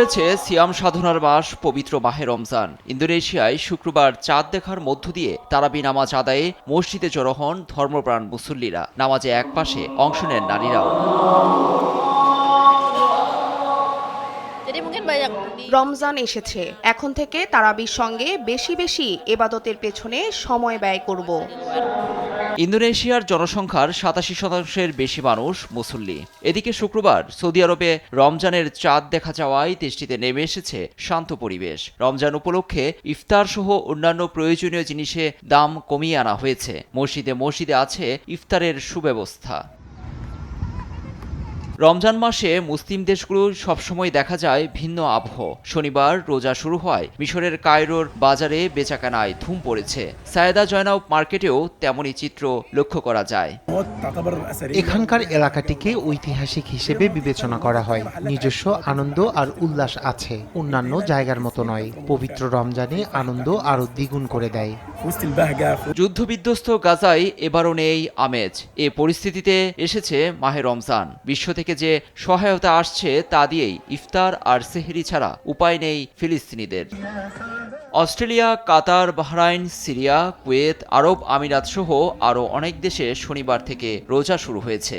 হয়েছে সিয়াম সাধনার মাস পবিত্র মাহে রমজান। ইন্দোনেশিয়ায় শুক্রবার চাঁদ দেখার মধ্য দিয়ে তারাবি নামাজ আদায়ে মসজিদে জড়ো হন ধর্মপ্রাণ মুসল্লিরা। নামাজে একপাশে অংশ নেন নারীরাও। রমজান এসেছে, এখন থেকে তারাবির সঙ্গে বেশি বেশি ইবাদতের পেছনে সময় ব্যয় করব। ইন্দোনেশিয়ার জনসংখ্যার ৮৭% বেশি মানুষ মুসল্লি। এদিকে শুক্রবার সৌদি আরবে রমজানের চাঁদ দেখা যাওয়ায় দেশটিতে নেমে এসেছে শান্ত পরিবেশ। রমজান উপলক্ষে ইফতার সহ অন্যান্য প্রয়োজনীয় জিনিসে দাম কমিয়ে আনা হয়েছে। মসজিদে মসজিদে আছে ইফতারের সুব্যবস্থা। রমজান মাসে মুসলিম দেশগুলো সবসময় দেখা যায় ভিন্ন আবহ। শনিবার রোজা শুরু হয় মিশরের কায়রোর বাজারে বেচাকেনায় ধুম পড়েছে। সায়েদা জয়নাব মার্কেটেও তেমনই চিত্র লক্ষ্য করা যায়। এখানকার এলাকাটিকে ঐতিহাসিক হিসেবে বিবেচনা করা হয়। নিজস্ব আনন্দ আর উল্লাস আছে, অন্যান্য জায়গার মতো নয়। পবিত্র রমজানে আনন্দ আরো দ্বিগুণ করে দেয়। যুদ্ধবিধ্বস্ত গাজায় এবারও নেই আমেজ। এ পরিস্থিতিতে এসেছে মাহে রমজান। বিশ্ব থেকে যে সহায়তা আসছে তা দিয়েই ইফতার আর সেহরি ছাড়া উপায় নেই ফিলিস্তিনিদের। অস্ট্রেলিয়া, কাতার, বাহরাইন, সিরিয়া, কুয়েত, আরব আমিরাত সহ আরও অনেক দেশে শনিবার থেকে রোজা শুরু হয়েছে।